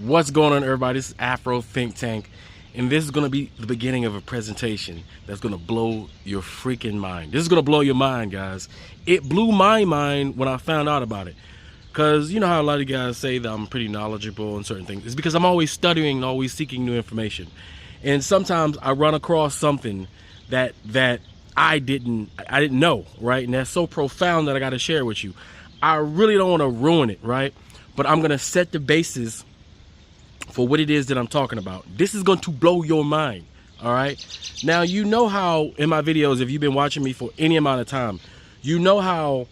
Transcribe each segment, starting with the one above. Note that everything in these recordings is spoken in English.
What's going on, everybody? This is Afro Think Tank, and this is going to be the beginning of a presentation that's going to blow your freaking mind. This is going to blow your mind, guys. It blew my mind when I found out about it, because you know how a lot of you guys say that I'm pretty knowledgeable in certain things. It's because I'm always studying and always seeking new information, and sometimes I run across something that I didn't know, right? And that's so profound that I got to share with you. I really don't want to ruin it, right? But I'm going to set the basis for what it is that I'm talking about. This is going to blow your mind, all right? Now, you know how in my videos, if you've been watching me for any amount of time, you know how,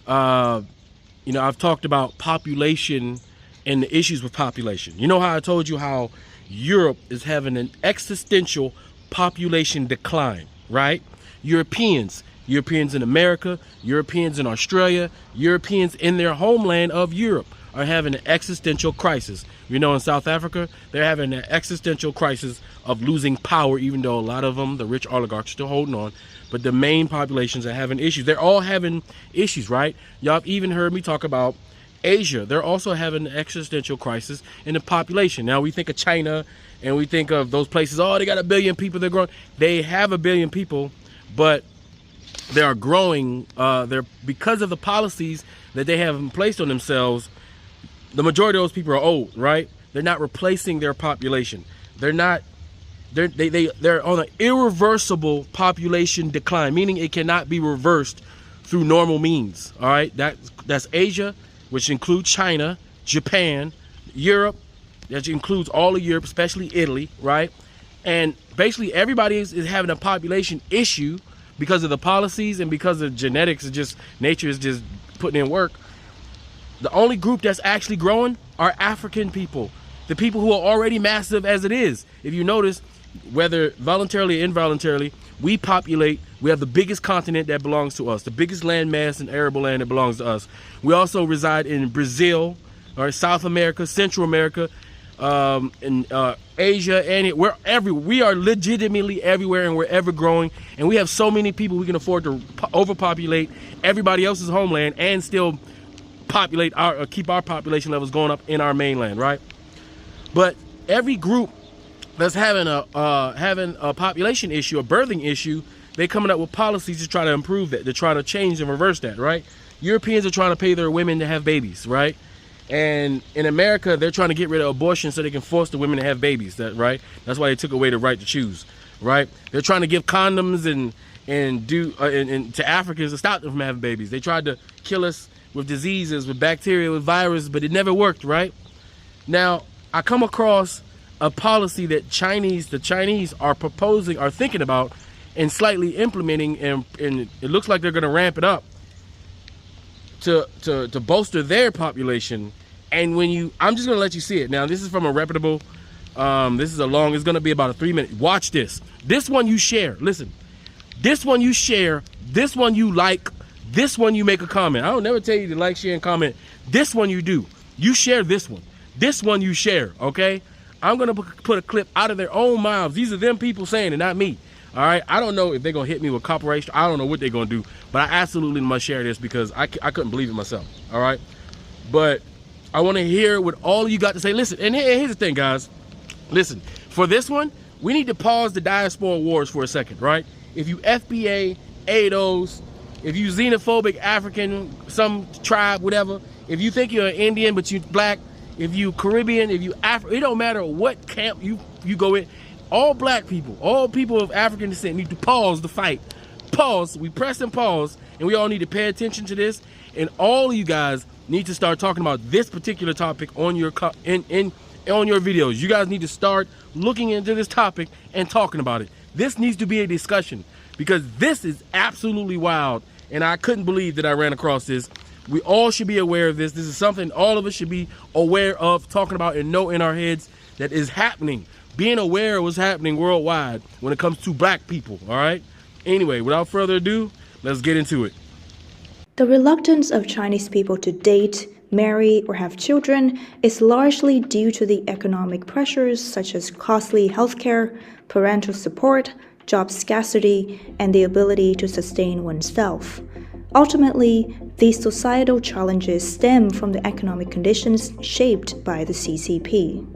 I've talked about population and the issues with population. You know how I told you how Europe is having an existential population decline, right? Europeans in America, Europeans in Australia, Europeans in their homeland of Europe are having an existential crisis. You know, in South Africa, they're having an existential crisis of losing power, even though a lot of them, the rich oligarchs, are still holding on. But the main populations are having issues. They're all having issues, right? Y'all have even heard me talk about Asia. They're also having an existential crisis in the population. Now, we think of China and we think of those places, oh, they got 1 billion people, they're growing. They have 1 billion people, but they are growing. They're because of the policies that they have placed on themselves. The majority of those people are old, right? They're not replacing their population. They're on an irreversible population decline, meaning it cannot be reversed through normal means. All right, that's Asia, which includes China, Japan, Europe. That includes all of Europe, especially Italy, right? And basically everybody is having a population issue because of the policies and because of genetics. It's just nature is just putting in work. The only group that's actually growing are African people, the people who are already massive as it is. If you notice, whether voluntarily or involuntarily, we have the biggest continent that belongs to us, the biggest land mass and arable land that belongs to us. We also reside in Brazil, or South America, Central America, in Asia, and we are legitimately everywhere, and we're ever growing. And we have so many people we can afford to overpopulate everybody else's homeland and still keep our population levels going up in our mainland, right? But every group that's having a population issue, a birthing issue, they coming up with policies to try to improve that, to try to change and reverse that, right? Europeans are trying to pay their women to have babies, right? And in America, they're trying to get rid of abortion so they can force the women to have babies, right? That's why they took away the right to choose, right? They're trying to give condoms and to Africans to stop them from having babies. They tried to kill us with diseases, with bacteria, with virus, but it never worked, right? Now, I come across a policy that the Chinese are thinking about and slightly implementing, and it looks like they're gonna ramp it up to bolster their population. And I'm just gonna let you see it. Now, this is from a reputable, it's gonna be about a 3-minute. Watch this. This one you share, listen. This one you share, this one you like, this one you make a comment. I don't never tell you to like, share, and comment. This one you do. You share this one. This one you share, okay? I'm going to put a clip out of their own mouths. These are them people saying it, not me. All right? I don't know if they're going to hit me with copyright. I don't know what they're going to do. But I absolutely must share this because I couldn't believe it myself. All right? But I want to hear what all of you got to say. Listen, and here's the thing, guys. Listen, for this one, we need to pause the diaspora wars for a second, right? If you FBA, ADOs, if you xenophobic African, some tribe, whatever, if you think you're an Indian but you black, if you Caribbean, if you Afro, it don't matter what camp you go in, all black people, all people of African descent need to pause the fight. Pause, we press and pause, and we all need to pay attention to this, and all of you guys need to start talking about this particular topic on your on your videos. You guys need to start looking into this topic and talking about it. This needs to be a discussion, because this is absolutely wild, and I couldn't believe that I ran across this. We all should be aware of this. This is something all of us should be aware of, talking about, and know in our heads that is happening. Being aware of what's happening worldwide when it comes to black people, all right? Anyway, without further ado, let's get into it. The reluctance of Chinese people to date, marry, or have children is largely due to the economic pressures such as costly healthcare, parental support, job scarcity, and the ability to sustain oneself. Ultimately, these societal challenges stem from the economic conditions shaped by the CCP.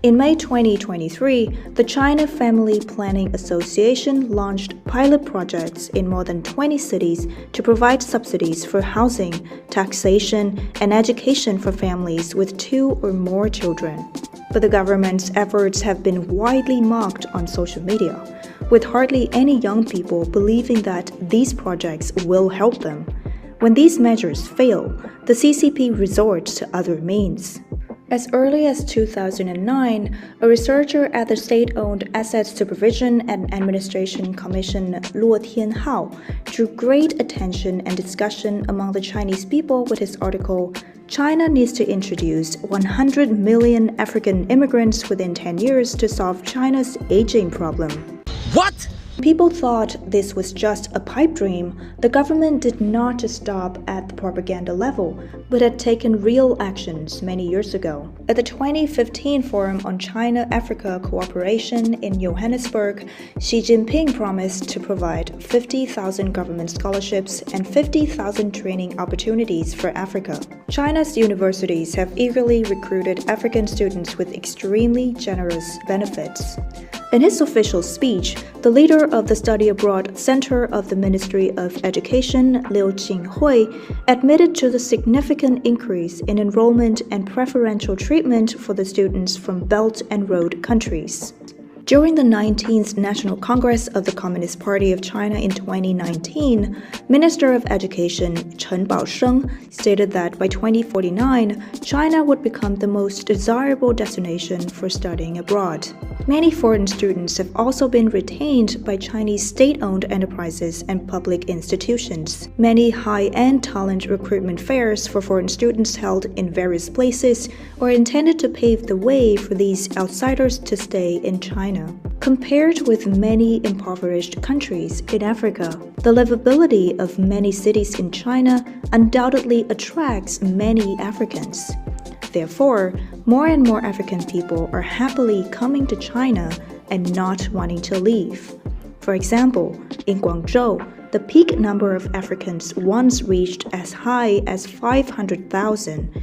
In May 2023, the China Family Planning Association launched pilot projects in more than 20 cities to provide subsidies for housing, taxation, and education for families with 2 or more children. But the government's efforts have been widely mocked on social media, with hardly any young people believing that these projects will help them. When these measures fail, the CCP resorts to other means. As early as 2009, a researcher at the state-owned Asset Supervision and Administration Commission Luo Tianhao drew great attention and discussion among the Chinese people with his article, China needs to introduce 100 million African immigrants within 10 years to solve China's aging problem. What? People thought this was just a pipe dream. The government did not just stop at the propaganda level, but had taken real actions many years ago. At the 2015 Forum on China-Africa Cooperation in Johannesburg, Xi Jinping promised to provide 50,000 government scholarships and 50,000 training opportunities for Africa. China's universities have eagerly recruited African students with extremely generous benefits. In his official speech, the leader of the Study Abroad Center of the Ministry of Education, Liu Jinghui, admitted to the significant increase in enrollment and preferential treatment for the students from Belt and Road countries. During the 19th National Congress of the Communist Party of China in 2019, Minister of Education Chen Baosheng stated that by 2049, China would become the most desirable destination for studying abroad. Many foreign students have also been retained by Chinese state-owned enterprises and public institutions. Many high-end talent recruitment fairs for foreign students held in various places are intended to pave the way for these outsiders to stay in China. Compared with many impoverished countries in Africa, the livability of many cities in China undoubtedly attracts many Africans. Therefore, more and more African people are happily coming to China and not wanting to leave. For example, in Guangzhou, the peak number of Africans once reached as high as 500,000,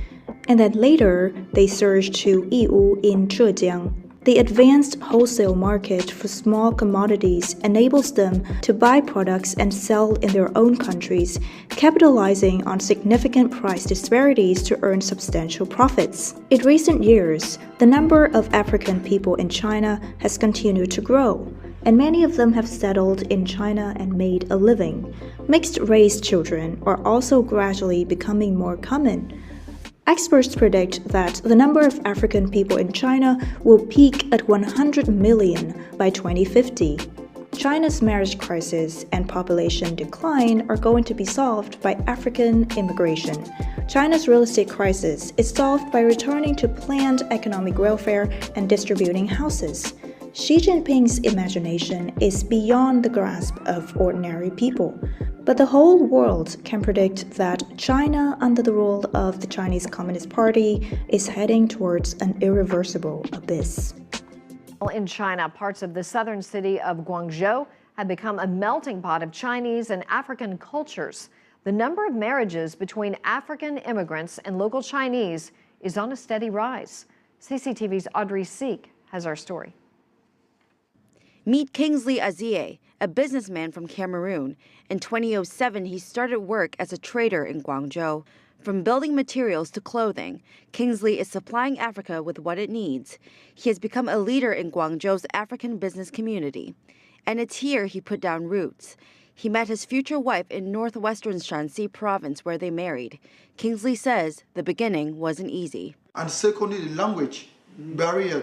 and then later they surged to Yiwu in Zhejiang. The advanced wholesale market for small commodities enables them to buy products and sell in their own countries, capitalizing on significant price disparities to earn substantial profits. In recent years, the number of African people in China has continued to grow, and many of them have settled in China and made a living. Mixed-race children are also gradually becoming more common. Experts predict that the number of African people in China will peak at 100 million by 2050. China's marriage crisis and population decline are going to be solved by African immigration. China's real estate crisis is solved by returning to planned economic welfare and distributing houses. Xi Jinping's imagination is beyond the grasp of ordinary people. But the whole world can predict that China, under the rule of the Chinese Communist Party, is heading towards an irreversible abyss. In China, parts of the southern city of Guangzhou have become a melting pot of Chinese and African cultures. The number of marriages between African immigrants and local Chinese is on a steady rise. CCTV's Audrey Seek has our story. Meet Kingsley Azie, a businessman from Cameroon. In 2007, he started work as a trader in Guangzhou. From building materials to clothing, Kingsley is supplying Africa with what it needs. He has become a leader in Guangzhou's African business community. And it's here he put down roots. He met his future wife in northwestern Shanxi province where they married. Kingsley says the beginning wasn't easy. And secondly, the language barrier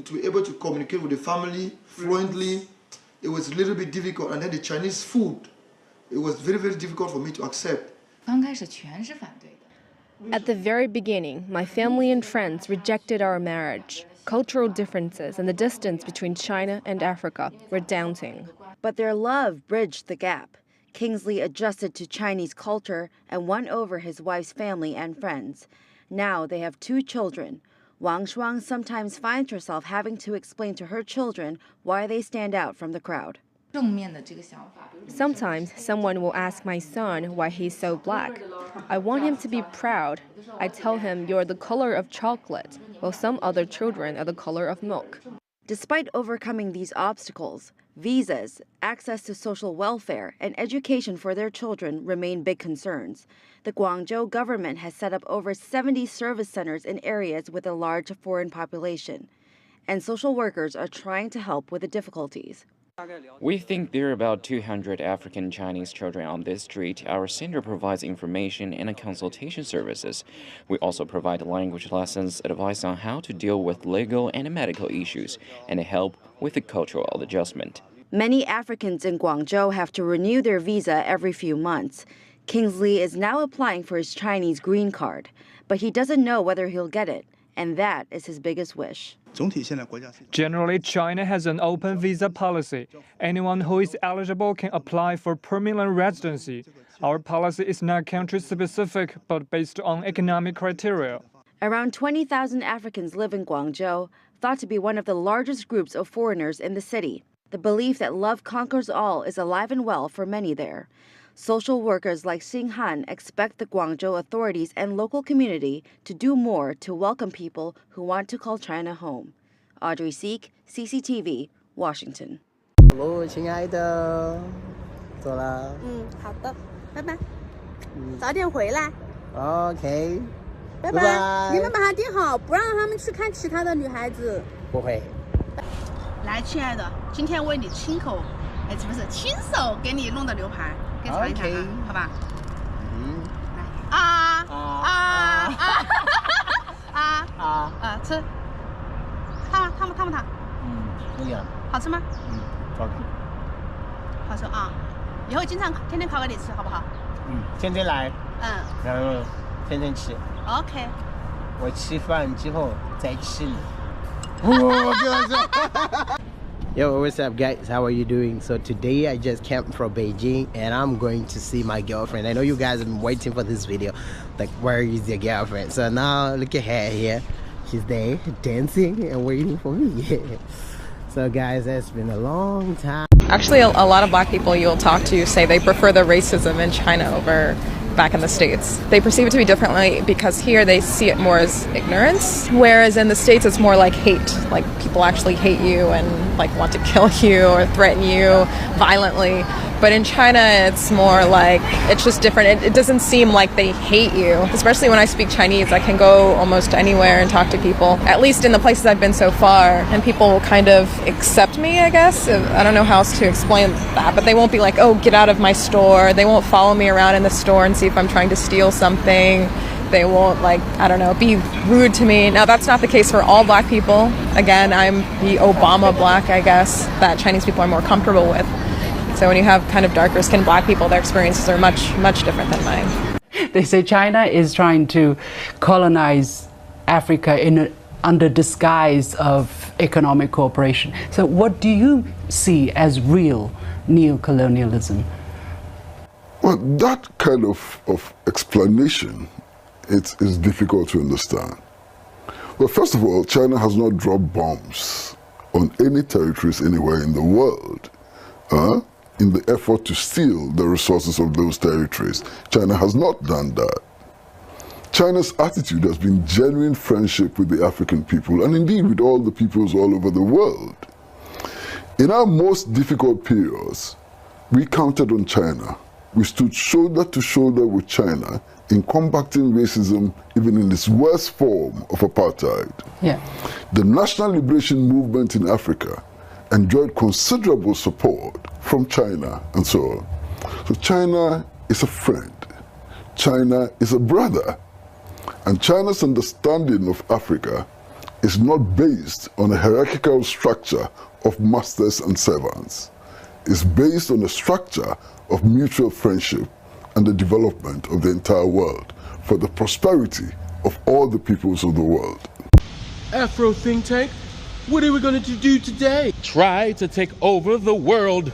to be able to communicate with the family fluently, it was a little bit difficult. And then the Chinese food, it was very, very difficult for me to accept. At the very beginning, my family and friends rejected our marriage. Cultural differences and the distance between China and Africa were daunting. But their love bridged the gap. Kingsley adjusted to Chinese culture and won over his wife's family and friends. Now they have 2 children. Wang Shuang sometimes finds herself having to explain to her children why they stand out from the crowd. Sometimes someone will ask my son why he's so black. I want him to be proud. I tell him you're the color of chocolate, while some other children are the color of milk. Despite overcoming these obstacles, visas, access to social welfare, and education for their children remain big concerns. The Guangzhou government has set up over 70 service centers in areas with a large foreign population, and social workers are trying to help with the difficulties. We think there are about 200 African Chinese children on this street. Our center provides information and consultation services. We also provide language lessons, advice on how to deal with legal and medical issues, and help with the cultural adjustment. Many Africans in Guangzhou have to renew their visa every few months. Kingsley is now applying for his Chinese green card, but he doesn't know whether he'll get it, and that is his biggest wish. Generally, China has an open visa policy. Anyone who is eligible can apply for permanent residency. Our policy is not country-specific, but based on economic criteria. Around 20,000 Africans live in Guangzhou, thought to be one of the largest groups of foreigners in the city. The belief that love conquers all is alive and well for many there. Social workers like Xing Han expect the Guangzhou authorities and local community to do more to welcome people who want to call China home. Audrey Seek, CCTV, Washington. 亲爱的，走了。好的，拜拜。早点回来。OK。拜拜。你们把它定好，不让他们去看其他的女孩子。不会。来，亲爱的，今天为你亲手给你弄的牛排。 尝一尝，好吧？吃，烫不烫？可以啊。好吃吗？OK。好吃啊！以后天天烤给你吃，好不好？天天来。然后天天吃。OK。我吃饭之后再吃你。Yo, what's up guys? How are you doing? So today I just came from Beijing and I'm going to see my girlfriend. I know you guys have been waiting for this video. Like, where is your girlfriend? So now look at her here. She's there dancing and waiting for me. So guys, that's been a long time. Actually, a lot of black people you'll talk to say they prefer the racism in China over back in the States. They perceive it to be differently because here they see it more as ignorance, whereas in the States it's more like hate. Like people actually hate you and like want to kill you or threaten you violently. But in China it's more like, it's just different. It doesn't seem like they hate you. Especially when I speak Chinese, I can go almost anywhere and talk to people, at least in the places I've been so far, and people will kind of accept me, I guess. I don't know how else to explain that, but they won't be like, oh, get out of my store. They won't follow me around in the store and see if I'm trying to steal something. They won't, like, I don't know, be rude to me. Now, that's not the case for all black people. Again, I'm the Obama black, I guess, that Chinese people are more comfortable with. So when you have kind of darker skinned black people, their experiences are much, much different than mine. They say China is trying to colonize Africa under disguise of economic cooperation. So what do you see as real neocolonialism? Well, that kind of explanation is difficult to understand. Well, first of all, China has not dropped bombs on any territories anywhere in the world in the effort to steal the resources of those territories. China has not done that. China's attitude has been genuine friendship with the African people and indeed with all the peoples all over the world. In our most difficult periods, we counted on China. We stood shoulder to shoulder with China in combating racism even in its worst form of apartheid. Yeah. The National Liberation Movement in Africa enjoyed considerable support from China and so on. So China is a friend. China is a brother. And China's understanding of Africa is not based on a hierarchical structure of masters and servants. It's based on a structure of mutual friendship and the development of the entire world for the prosperity of all the peoples of the world. Afro think tank, what are we going to do today? Try to take over the world.